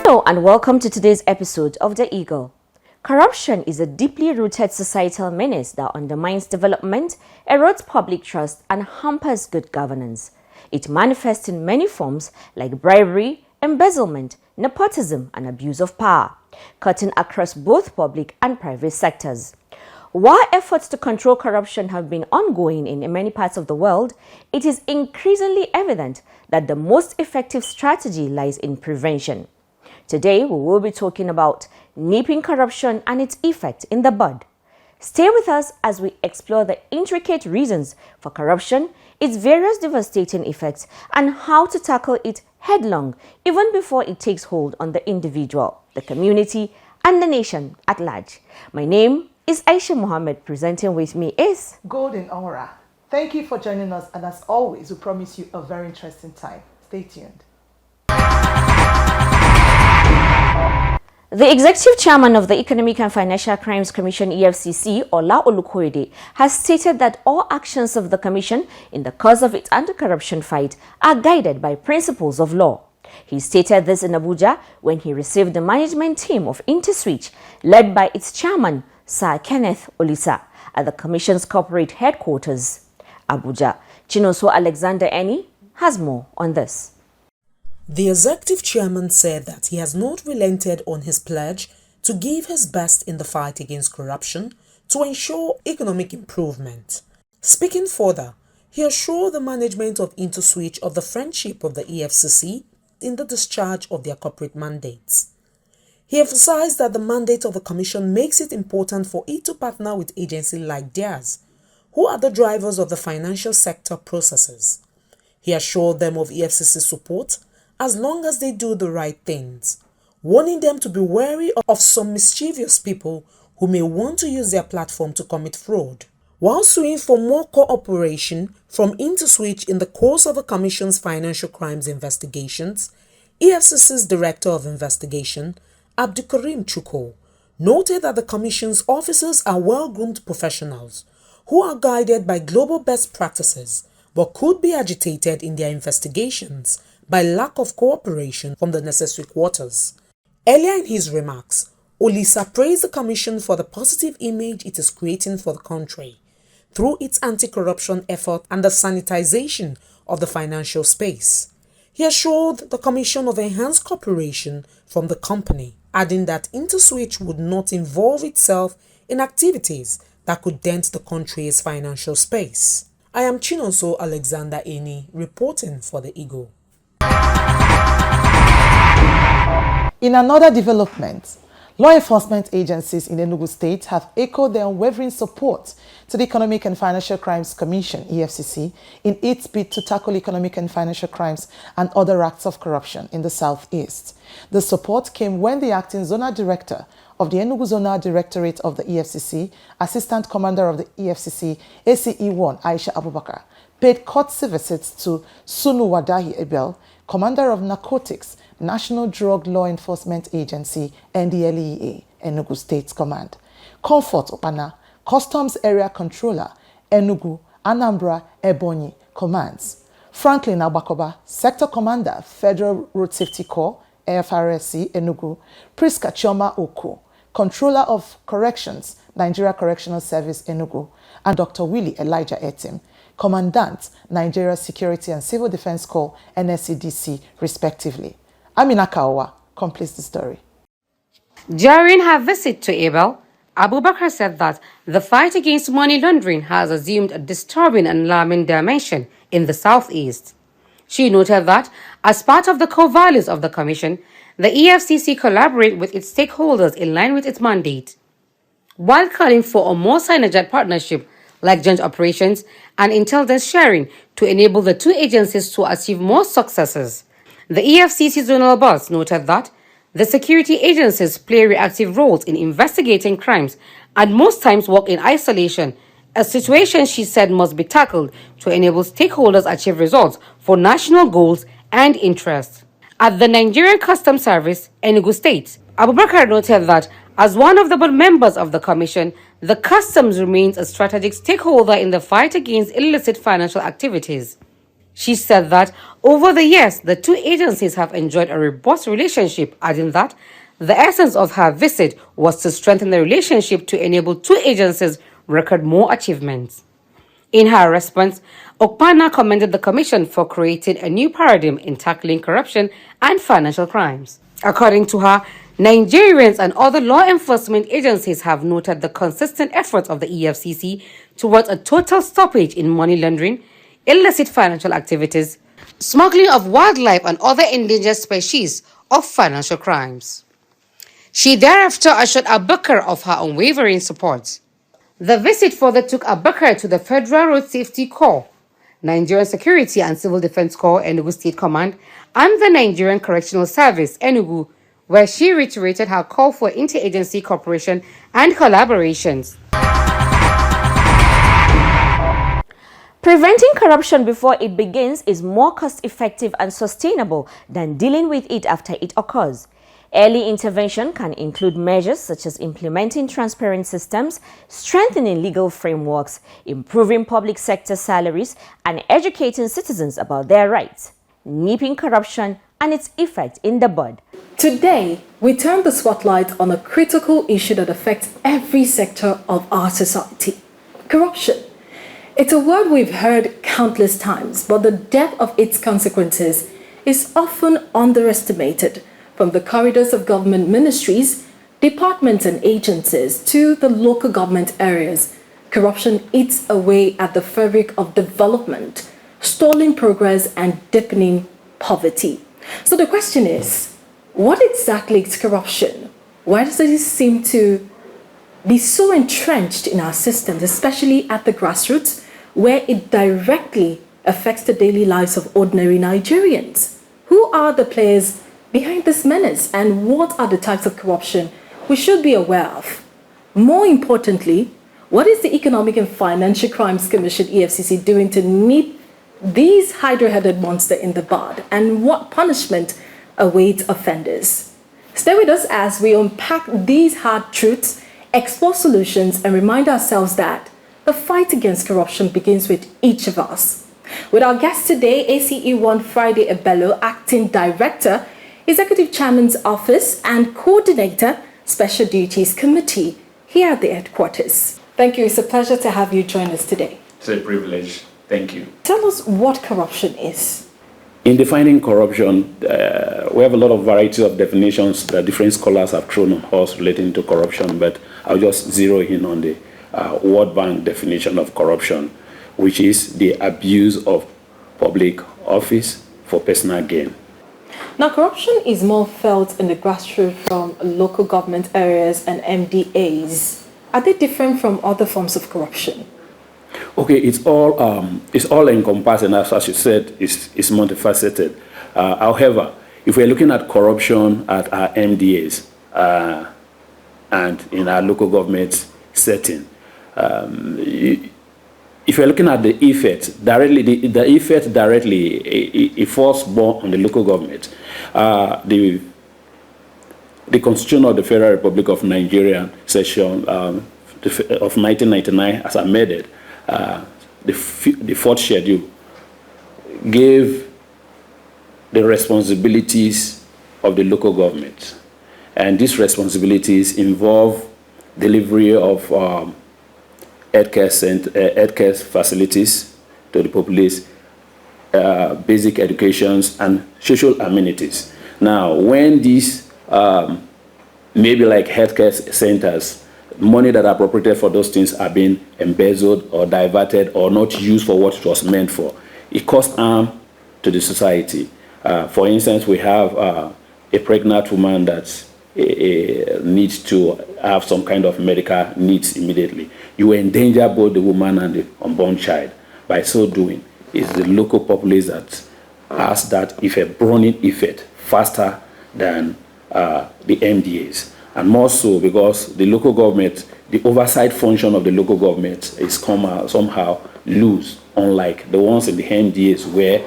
Hello and welcome to today's episode of The Eagle. Corruption is a deeply rooted societal menace that undermines development, erodes public trust, and hampers good governance. It manifests in many forms like bribery, embezzlement, nepotism, and abuse of power, cutting across both public and private sectors. While efforts to control corruption have been ongoing in many parts of the world, it is increasingly evident that the most effective strategy lies in prevention. Today, we will be talking about nipping corruption and its effect in the bud. Stay with us as we explore the intricate reasons for corruption, its various devastating effects, and how to tackle it headlong even before it takes hold on the individual, the community, and the nation at large. My name is Aisha Mohammed. Presenting with me is Golden Aura. Thank you for joining us, and as always, we promise you a very interesting time. Stay tuned. The Executive Chairman of the Economic and Financial Crimes Commission EFCC, Ola Olukoyede, has stated that all actions of the Commission in the course of its anti-corruption fight are guided by principles of law. He stated this in Abuja when he received the management team of InterSwitch, led by its chairman, Sir Kenneth Olisa, at the Commission's corporate headquarters, Abuja. Chinonso Alexander Eni has more on this. The executive chairman said that he has not relented on his pledge to give his best in the fight against corruption to ensure economic improvement. Speaking further, he assured the management of InterSwitch of the friendship of the EFCC in the discharge of their corporate mandates. He emphasized that the mandate of the Commission makes it important for it to partner with agencies like theirs, who are the drivers of the financial sector processes. He assured them of EFCC support as long as they do the right things, warning them to be wary of some mischievous people who may want to use their platform to commit fraud. While suing for more cooperation from InterSwitch in the course of the Commission's financial crimes investigations, EFCC's Director of Investigation, Abdulkarim Chukwu, noted that the Commission's officers are well-groomed professionals who are guided by global best practices but could be agitated in their investigations by lack of cooperation from the necessary quarters. Earlier in his remarks, Olisa praised the Commission for the positive image it is creating for the country through its anti-corruption effort and the sanitization of the financial space. He assured the Commission of enhanced cooperation from the company, adding that InterSwitch would not involve itself in activities that could dent the country's financial space. I am Chinonso Alexander Eni, reporting for The Eagle. In another development, law enforcement agencies in Enugu State have echoed their unwavering support to the Economic and Financial Crimes Commission, EFCC, in its bid to tackle economic and financial crimes and other acts of corruption in the southeast. The support came when the acting zonal director of the Enugu Zonal Directorate of the EFCC, Assistant Commander of the EFCC, ACE1 Aisha Abubakar, paid courtesy visits to Sunu Wadahi Ebel, Commander of Narcotics, National Drug Law Enforcement Agency, NDLEA, Enugu State Command, Comfort Opana, Customs Area Controller, Enugu, Anambra, Ebonyi, Commands, Franklin Abakoba, Sector Commander, Federal Road Safety Corps, AFRSC, Enugu, Priska Chioma Oku, Controller of Corrections, Nigeria Correctional Service, Enugu, and Dr. Willie Elijah Etim, Commandant, Nigeria Security and Civil Defense Corps, NSCDC, respectively. Amina Kawa completes the story. During her visit to Abel, Abubakar said that the fight against money laundering has assumed a disturbing and alarming dimension in the southeast. She noted that, as part of the core values of the Commission, the EFCC collaborate with its stakeholders in line with its mandate, while calling for a more synergized partnership like joint operations and intelligence sharing to enable the two agencies to achieve more successes. The EFCC zonal boss noted that the security agencies play reactive roles in investigating crimes and most times work in isolation, a situation she said must be tackled to enable stakeholders achieve results for national goals and interests. At the Nigerian Customs Service, Enugu State, Abubakar noted that As one of the board members of the commission, the customs remains a strategic stakeholder in the fight against illicit financial activities. She said that over the years, the two agencies have enjoyed a robust relationship, adding that the essence of her visit was to strengthen the relationship to enable two agencies record more achievements. In her response, Okpana commended the Commission for creating a new paradigm in tackling corruption and financial crimes. According to her, Nigerians and other law enforcement agencies have noted the consistent efforts of the EFCC towards a total stoppage in money laundering, illicit financial activities, smuggling of wildlife and other endangered species of financial crimes. She thereafter assured Abubakar of her unwavering support. The visit further took Abubakar to the Federal Road Safety Corps, Nigerian Security and Civil Defense Corps, Enugu State Command, and the Nigerian Correctional Service, Enugu, where she reiterated her call for interagency cooperation and collaborations. Preventing corruption before it begins is more cost-effective and sustainable than dealing with it after it occurs. Early intervention can include measures such as implementing transparent systems, strengthening legal frameworks, improving public sector salaries, and educating citizens about their rights, nipping corruption and its effect in the bud. Today, we turn the spotlight on a critical issue that affects every sector of our society: corruption. It's a word we've heard countless times, but the depth of its consequences is often underestimated. From the corridors of government ministries, departments and agencies to the local government areas, corruption eats away at the fabric of development, stalling progress and deepening poverty. So the question is, what exactly is corruption? Why does it seem to be so entrenched in our systems, especially at the grassroots, where it directly affects the daily lives of ordinary Nigerians? Who are the players behind this menace, and what are the types of corruption we should be aware of? More importantly, what is the Economic and Financial Crimes Commission, EFCC, doing to nip these hydra-headed monster in the bud, and what punishment awaits offenders? Stay with us as we unpack these hard truths, explore solutions, and remind ourselves that the fight against corruption begins with each of us. With our guest today, ACE1 Friday Ebello, Acting Director, Executive Chairman's Office, and Coordinator, Special Duties Committee, here at the headquarters. Thank you. It's a pleasure to have you join us today. It's a privilege. Thank you. Tell us what corruption is. In defining corruption, we have a lot of variety of definitions that different scholars have thrown on us relating to corruption, but I'll just zero in on the World Bank definition of corruption, which is the abuse of public office for personal gain. Now, corruption is more felt in the grassroots from local government areas and MDAs. Are they different from other forms of corruption? Okay, it's all encompassing, as you said, it's multifaceted. However, if we're looking at corruption at our MDAs and in our local government setting, if you're looking at the effect directly, the effect directly, it falls more on the local government. The Constitution of the Federal Republic of Nigeria, section of 1999, as amended, the fourth schedule gave the responsibilities of the local government, and these responsibilities involve delivery of healthcare facilities to the populace, basic educations, and social amenities. Now, when these, maybe like healthcare centers, money that are appropriated for those things are being embezzled or diverted or not used for what it was meant for, it causes harm to the society. For instance, we have a pregnant woman that needs to have some kind of medical needs immediately. You endanger both the woman and the unborn child. By so doing, it's the local populace that has that effect, burning effect, faster than the MDAs. And more so because the local government, the oversight function of the local government is somehow loose, unlike the ones in the MDAs where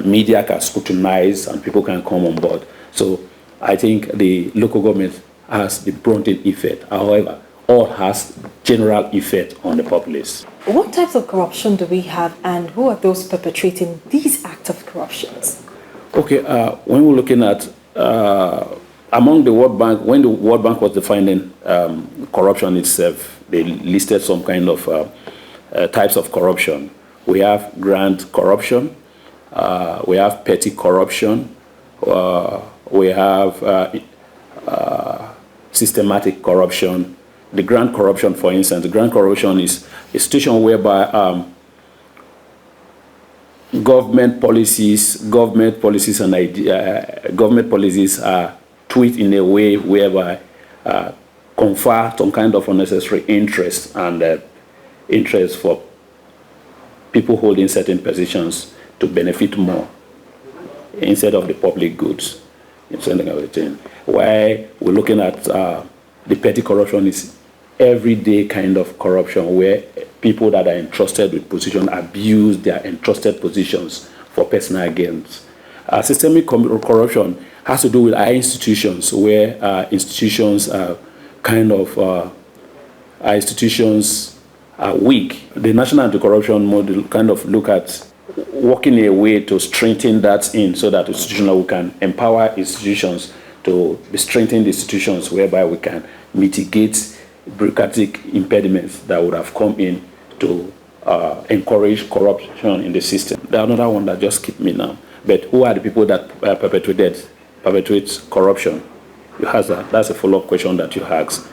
media can scrutinize and people can come on board. So I think the local government has the blunting effect. However, all has general effect on the populace. What types of corruption do we have, and who are those perpetrating these acts of corruptions? Okay, when we're looking at among the World Bank, when the World Bank was defining corruption itself, they listed some kind of types of corruption. We have grand corruption, we have petty corruption, we have systematic corruption. The grand corruption, for instance, the grand corruption is a situation whereby government policies are tweaked in a way whereby confer some kind of unnecessary interest and interest for people holding certain positions to benefit more instead of the public goods. Why we're looking at the petty corruption is everyday kind of corruption where people that are entrusted with position abuse their entrusted positions for personal gains. Systemic corruption has to do with our institutions, where institutions are weak. The National Anti-Corruption Model kind of look at working a way to strengthen that so that institutional we can empower institutions to strengthen the institutions whereby we can mitigate bureaucratic impediments that would have come in to encourage corruption in the system. There's another one that just skipped me now. But who are the people that perpetuate corruption? You ask that. That's a follow-up question that you ask.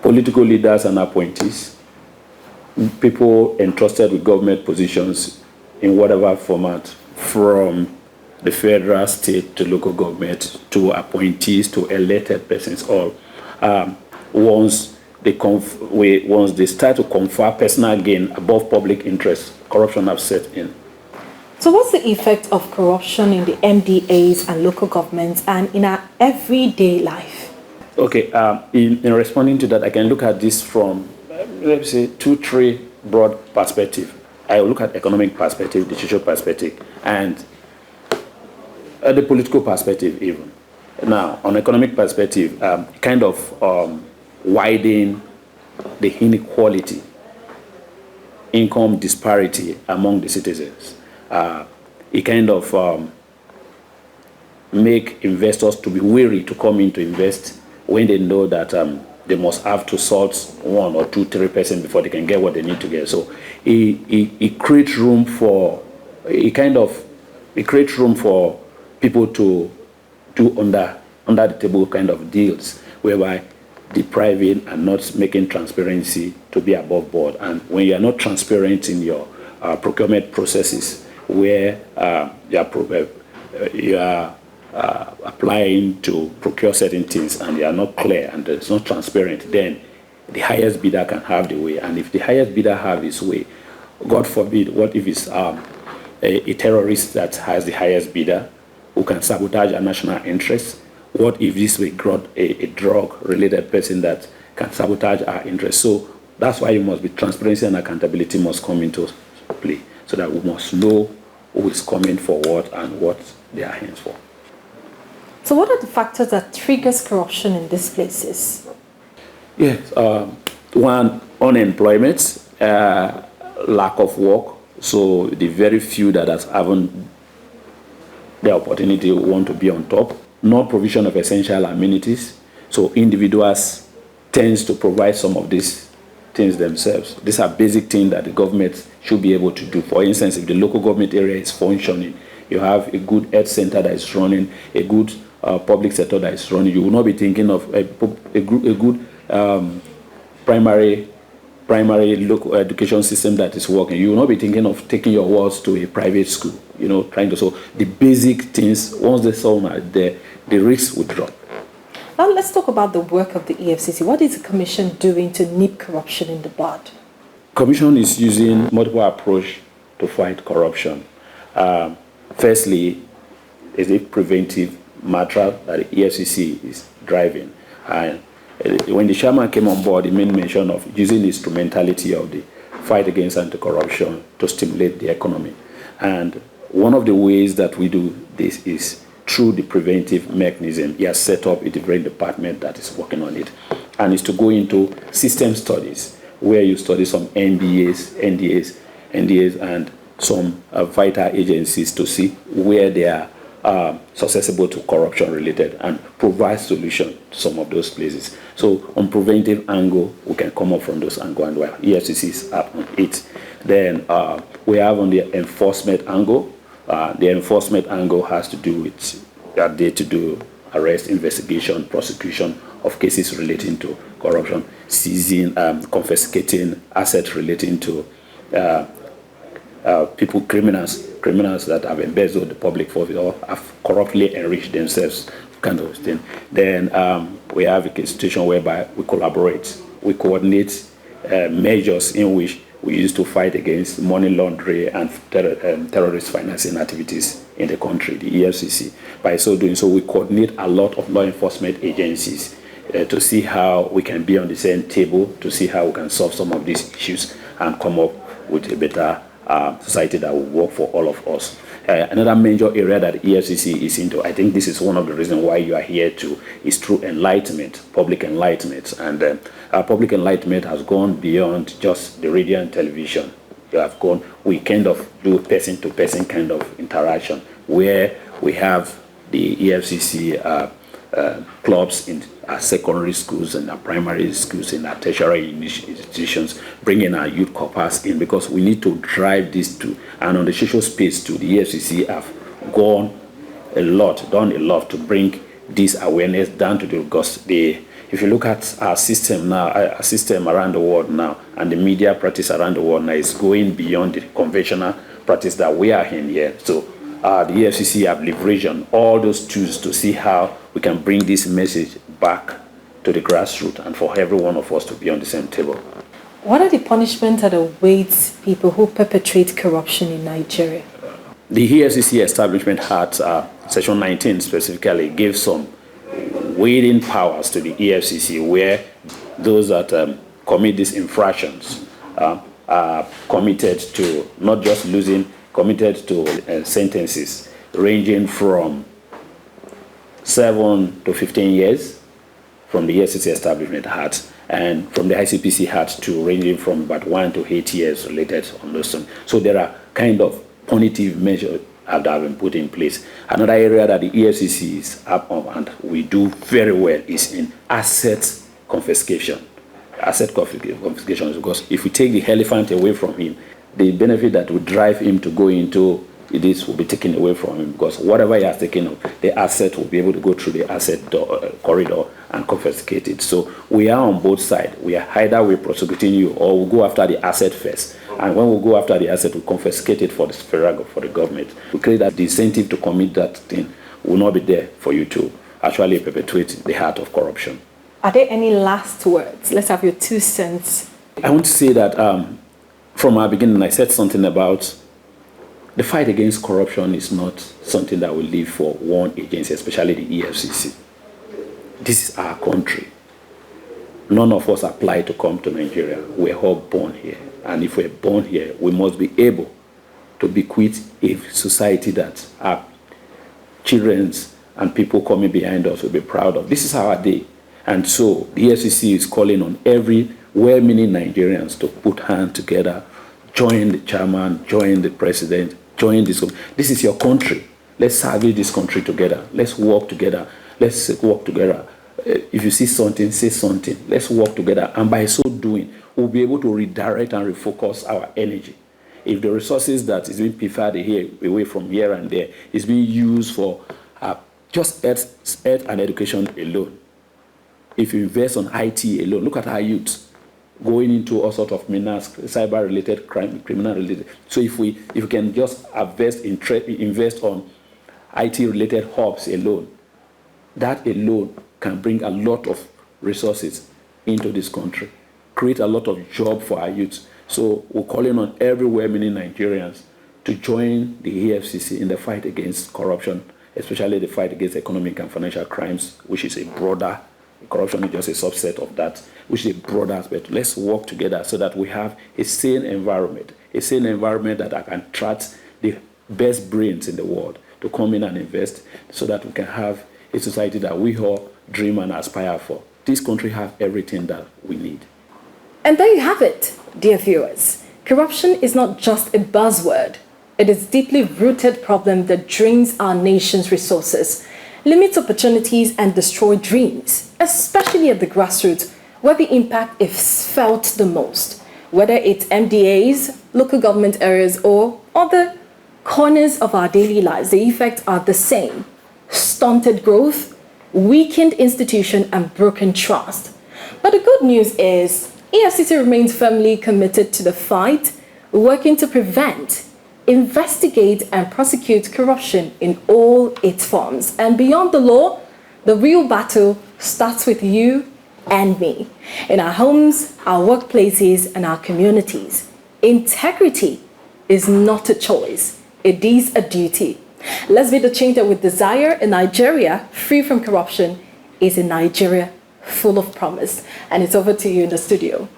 Political leaders and appointees, people entrusted with government positions in whatever format, from the federal, state, to local government, to appointees, to elected persons, all. Once they start to confer personal gain above public interest, corruption has set in. So what's the effect of corruption in the MDAs and local governments and in our everyday life? Okay, in responding to that, I can look at this from, let me say, 2-3 broad perspectives. I will look at economic perspective, the social perspective, and the political perspective even. Now, on economic perspective, kind of widen the inequality, income disparity among the citizens. It kind of make investors to be wary to come in to invest when they know that they must have to sort 1 or 2, 3% before they can get what they need to get. So it creates room for people to do under the table kind of deals whereby depriving and not making transparency to be above board. And when you are not transparent in your procurement processes, where you are applying to procure certain things and they are not clear and it's not transparent, then the highest bidder can have the way. And if the highest bidder have his way, God forbid, what if it's a terrorist that has the highest bidder who can sabotage our national interests? What if this were a drug-related person that can sabotage our interests? So that's why you must be transparency and accountability must come into play, so that we must know who is coming for what and what they are hands for. So what are the factors that triggers corruption in these places? Yes, one, unemployment, lack of work. So the very few that haven't the opportunity want to be on top. Not provision of essential amenities. So individuals tends to provide some of these things themselves. These are basic things that the government should be able to do. For instance, if the local government area is functioning, you have a good health center that is running, a good public sector that is running, you will not be thinking of a good primary local education system that is working. You will not be thinking of taking your wards to a private school, trying to. So the basic things, once they solve are there, the risks will drop. Now let's talk about the work of the EFCC. What is the Commission doing to nip corruption in the bud? Commission is using multiple approach to fight corruption. Firstly, is a preventive matter that the EFCC is driving. And when the chairman came on board, he made mention of using the instrumentality of the fight against anti-corruption to stimulate the economy. And one of the ways that we do this is through the preventive mechanism. He has set up a different department that is working on it, and is to go into system studies where you study some NDAs, and some vital agencies to see where they are susceptible to corruption related and provide solution to some of those places. So on preventive angle, we can come up from those angle, and where EFCC is up on it. Then we have on the enforcement angle. The enforcement angle has to do with that day-to-day arrest, investigation, prosecution of cases relating to corruption, seizing, confiscating assets relating to criminals that have embezzled the public funds or have corruptly enriched themselves, kind of thing. Then we have a situation whereby we collaborate, we coordinate measures in which we use to fight against money laundering and terrorist financing activities in the country, the EFCC. By so doing so, we coordinate a lot of law enforcement agencies to see how we can be on the same table, to see how we can solve some of these issues and come up with a better society that will work for all of us. Another major area that EFCC is into, I think this is one of the reasons why you are here too, is through enlightenment, public enlightenment. And public enlightenment has gone beyond just the radio and television. We kind of do person-to-person kind of interaction where we have the EFCC clubs in our secondary schools and our primary schools and our tertiary institutions, bringing our youth corpus in, because we need to drive this too. And on the social space too, the EFCC have done a lot to bring this awareness down to the, because if you look at our system now, our system around the world now, and the media practice around the world now is going beyond the conventional practice that we are in here. So the EFCC have leveraged all those tools to see how we can bring this message back to the grassroots and for every one of us to be on the same table. What are the punishments that await people who perpetrate corruption in Nigeria? The EFCC Establishment Act, Section 19 specifically, gives some weighting powers to the EFCC, where those that commit these infractions are committed to not just committed to sentences ranging from 7 to 15 years from the EFCC Establishment Act, and from the ICPC Act to ranging from about 1 to 8 years related on those things. So there are kind of punitive measures that have been put in place. Another area that the EFCC is up on and we do very well is in asset confiscation. Asset confiscation is because if we take the elephant away from him, the benefit that would drive him to go into this will be taken away from him, because whatever he has taken, the asset will be able to go through the asset corridor and confiscate it. So we are on both sides. We are either prosecuting you or we'll go after the asset first. And when we go after the asset, we confiscate it for the government. We create that the incentive to commit that thing will not be there for you to actually perpetuate the heart of corruption. Are there any last words? Let's have your 2 cents. I want to say that from our beginning, I said something about the fight against corruption is not something that will live for one agency, especially the EFCC. This is our country. None of us apply to come to Nigeria. We're all born here. And if we're born here, we must be able to bequeath a society that our children and people coming behind us will be proud of. This is our day. And so the EFCC is calling on every well-meaning Nigerians to put hands together, join the chairman, join the president, join this. This is your country. Let's salvage this country together. Let's work together. Let's work together. If you see something, say something. Let's work together. And by so doing, we'll be able to redirect and refocus our energy. If the resources that is being preferred here, away from here and there, is being used for just health and education alone. If you invest on IT alone, look at our youth going into all sorts of cyber-related crime, criminal-related. So if we can just invest on IT-related hubs alone, that alone can bring a lot of resources into this country, create a lot of jobs for our youth. So we're calling on every well-meaning Nigerians to join the EFCC in the fight against corruption, especially the fight against economic and financial crimes, which is a broader. Corruption is just a subset of that, which is a broader aspect. Let's work together so that we have a sane environment that can attract the best brains in the world to come in and invest so that we can have a society that we all dream and aspire for. This country has everything that we need. And there you have it, dear viewers. Corruption is not just a buzzword. It is a deeply rooted problem that drains our nation's resources, limits opportunities, and destroys dreams, especially at the grassroots, where the impact is felt the most, whether it's MDAs, local government areas, or other corners of our daily lives. The effects are the same: stunted growth, weakened institution, and broken trust. But the good news is EFCC remains firmly committed to the fight, working to prevent, investigate, and prosecute corruption in all its forms. And beyond the law, the real battle starts with you and me, in our homes, our workplaces, and our communities. Integrity is not a choice, it is a duty. Let's be the change that we desire. A Nigeria free from corruption is a Nigeria full of promise. And it's over to you in the studio.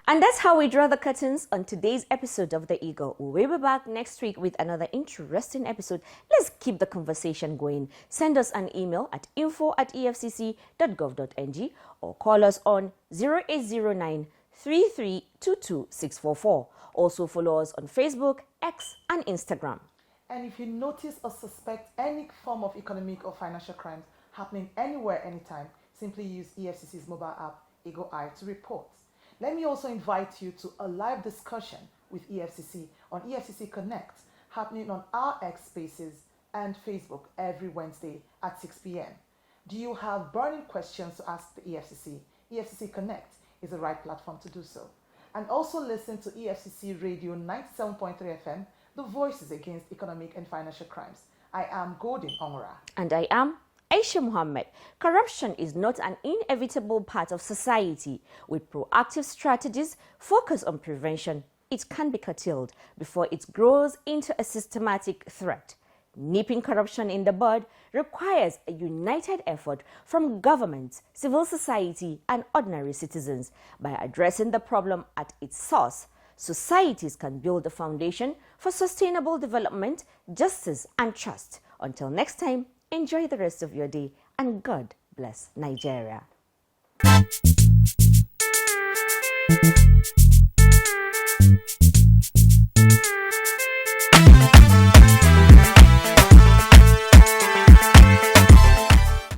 And that's how we draw the curtains on today's episode of The Eagle. We'll be back next week with another interesting episode. Let's keep the conversation going. Send us an email at info@efcc.gov.ng or call us on 0809 3322 644. Also follow us on Facebook, X, and Instagram. And if you notice or suspect any form of economic or financial crimes happening anywhere, anytime, simply use EFCC's mobile app, Eagle Eye, to report. Let me also invite you to a live discussion with EFCC on EFCC Connect, happening on our X Spaces and Facebook every Wednesday at 6 p.m. Do you have burning questions to ask the EFCC? EFCC Connect is the right platform to do so. And also listen to EFCC Radio 97.3 FM, the voices against economic and financial crimes. I am Gordon Ongora. And I am Aisha Muhammad. Corruption is not an inevitable part of society. With proactive strategies focused on prevention, it can be curtailed before it grows into a systematic threat. Nipping corruption in the bud requires a united effort from government, civil society, and ordinary citizens. By addressing the problem at its source, societies can build a foundation for sustainable development, justice, and trust. Until next time, enjoy the rest of your day, and God bless Nigeria.